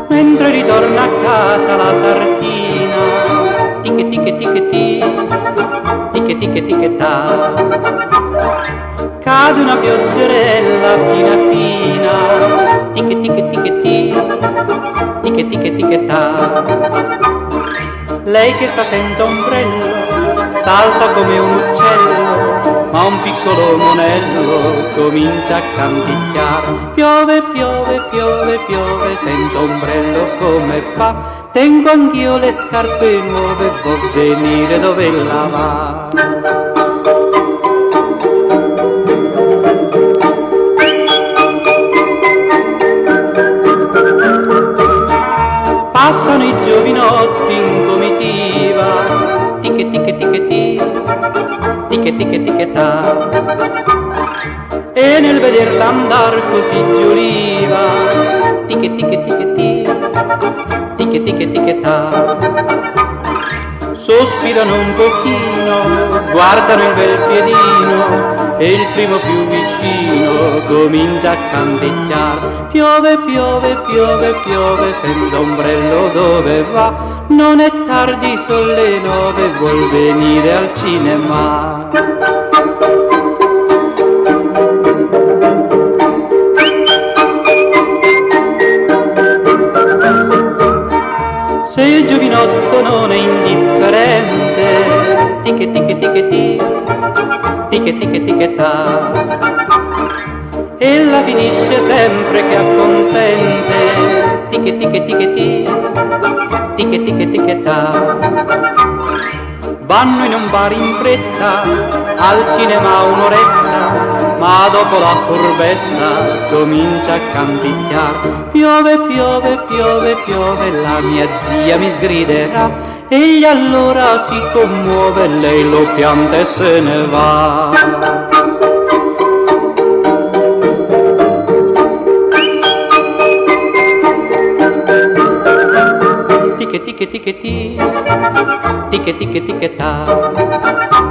Mentre ritorna a casa la sardina, ticche ticche ticche ticche ticche ticche ta, cade una pioggerella fina fina, ticche ticche ticche ticche ticche ticche ta. Lei che sta senza ombrello salta come un uccello, ma un piccolo monello comincia a canticchiare. Piove, piove, piove, piove, senza ombrello come fa? Tengo anch'io le scarpe nuove, può venire dove la va. Passano i giovinotti in comitiva, ticche ticche ticche ticche ticche ticche ta, e nel vederla andar così giuliva, ticche ticche ticche ticche ticche ticche ta. Sospirano un pochino, guardano il bel piedino, e il primo più vicino comincia a canticchiare. Piove, piove, piove, piove, senza ombrello dove va? Non è tardi, son le 9, vuol venire al cinema. Se il giovinotto non è indifferente, ticche ticche ticche ticche ticche ticche ta, ella finisce sempre che acconsente, ticche ticche ticche ticche ticche ticche ta. Vanno in un bar in fretta, al cinema un'oretta, ma dopo la furbetta comincia a canticchiare. Piove, piove, piove, piove, la mia zia mi sgriderà, egli allora si commuove, lei lo pianta e se ne va. Ticche ticche ticche ticche ticche ticche ta,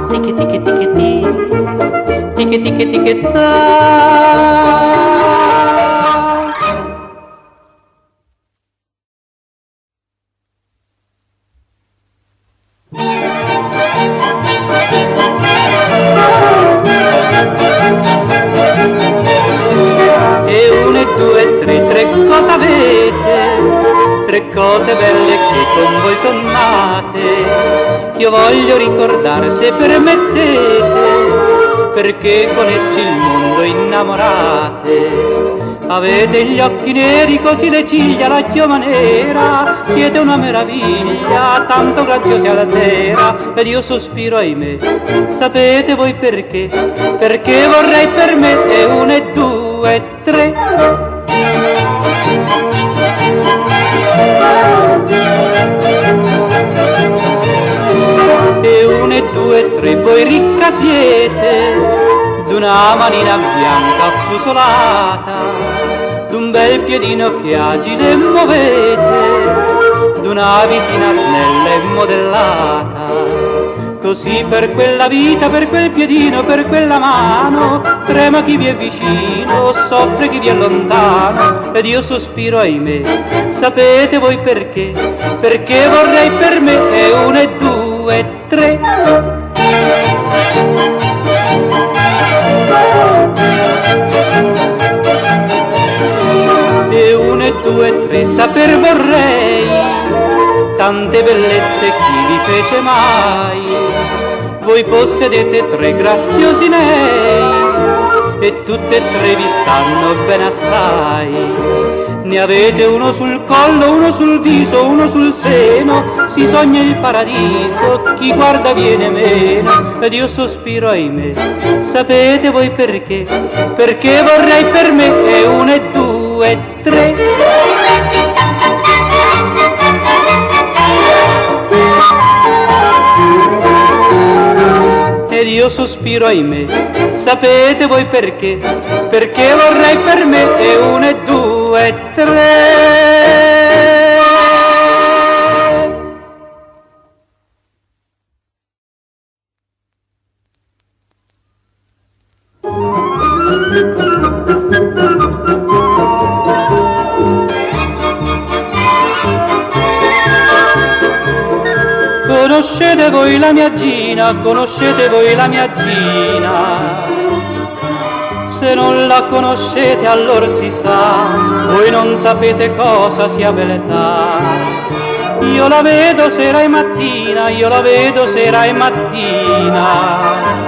ticche ticche ticche ticche ticche ticche ta. E uno e due e tre cosa avete? Tre cose belle che con voi son nate, che io voglio ricordare se permettete, perché con essi il mondo innamorate. Avete gli occhi neri, così le ciglia, la chioma nera, siete una meraviglia, tanto graziosi e altera, ed io sospiro ahimè. Sapete voi perché? Perché vorrei per me, e uno e due e tre. E uno e due e tre, voi ricca siete, d'una manina bianca affusolata, d'un bel piedino che agile muovete, d'una vitina snella e modellata. Così per quella vita, per quel piedino, per quella mano, trema chi vi è vicino, soffre chi vi è lontano, ed io sospiro ahimè. Sapete voi perché? Perché vorrei per me, e uno e due e tre. E uno e due e tre, saper vorrei, tante bellezze chi vi fece mai. Voi possedete tre graziosi nei, e tutte e tre vi stanno ben assai. Ne avete uno sul collo, uno sul viso, uno sul seno, si sogna il paradiso, chi guarda viene meno, ed io sospiro ahimè. Sapete voi perché? Perché vorrei per me, e uno e due e tre. Ed io sospiro ahimè. Sapete voi perché? Perché vorrei per me, e uno e due e tre. Conoscete voi la mia Gina, conoscete voi la mia Gina. Se non la conoscete allora si sa, voi non sapete cosa sia beltà. Io la vedo sera e mattina, io la vedo sera e mattina.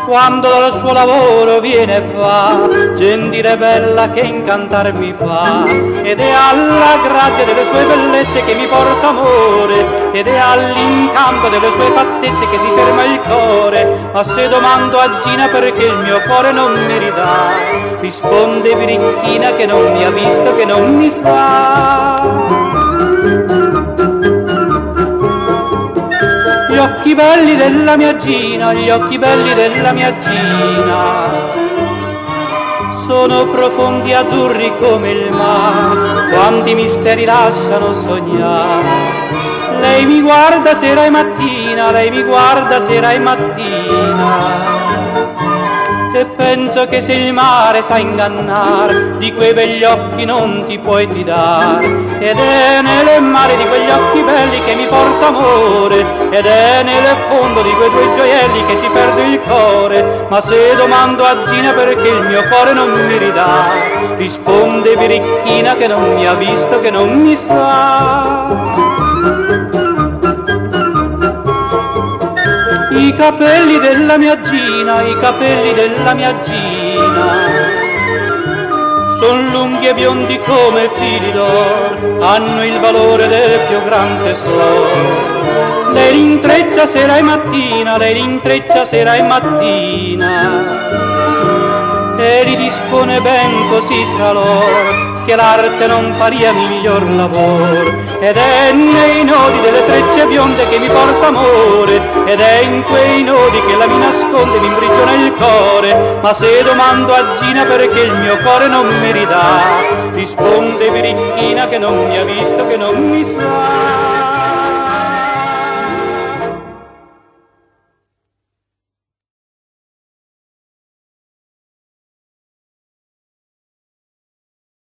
Quando dal suo lavoro viene fa, gentile bella che incantar mi fa. Ed è alla grazia delle sue bellezze che mi porta amore, ed è all'incanto delle sue fattezze che si ferma il cuore. Ma se domando a Gina perché il mio cuore non mi ridà, risponde birichina che non mi ha visto, che non mi sa. Gli occhi belli della mia Gina, gli occhi belli della mia Gina, sono profondi azzurri come il mare, quanti misteri lasciano sognare. Lei mi guarda sera e mattina, lei mi guarda sera e mattina, e penso che se il mare sa ingannare, di quei begli occhi non ti puoi fidare. Ed è nel mare di quegli occhi belli che mi porta amore, ed è nel fondo di quei due gioielli che ci perdo il cuore. Ma se domando a Gina perché il mio cuore non mi ridà, risponde birichina che non mi ha visto, che non mi sa. I capelli della mia Gina, i capelli della mia Gina, son lunghi e biondi come fili d'oro, hanno il valore del più grande tesoro. Lei rintreccia sera e mattina, lei rintreccia sera e mattina, e li dispone ben così tra loro, che l'arte non faria miglior lavoro. Ed è nei nodi delle trecce bionde che mi porta amore, ed è in quei nodi che la mi nasconde, mi imprigiona il cuore. Ma se domando a Gina perché il mio cuore non mi ridà, risponde birichina che non mi ha visto, che non mi sa.